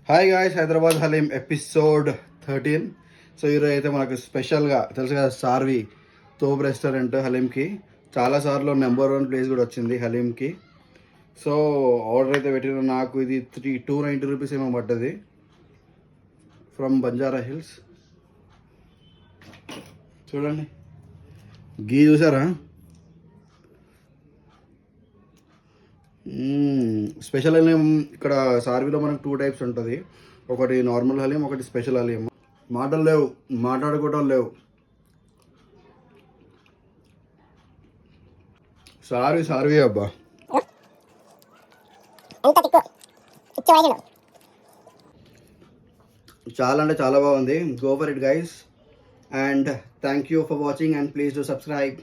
Hi guys, Hyderabad haleem episode 13. So ఈరోజు అయితే మనకు స్పెషల్గా తెలుసు కదా, సార్వి తోబ్ రెస్టారెంట్ హలీంకి చాలాసార్లు నెంబర్ 1 ప్లేస్ కూడా వచ్చింది హలీంకి. సో ఆర్డర్ అయితే పెట్టిన నాకు ఇది 290 రూపీస్ ఏమో పడ్డది ఫ్రమ్ బంజారా హిల్స్. చూడండి, గీ చూసారా? స్పెషల్ హలీం ఇక్కడ సార్వీలో మనకు 2 టైప్స్ ఉంటుంది. ఒకటి నార్మల్ హలీం, ఒకటి స్పెషల్ హలీం. మాటలు లేవు, మాట్లాడుకోవటం లేవు. సార్వి అబ్బా, చాలా అంటే చాలా బాగుంది. Go for it guys, and thank you for watching and please do subscribe.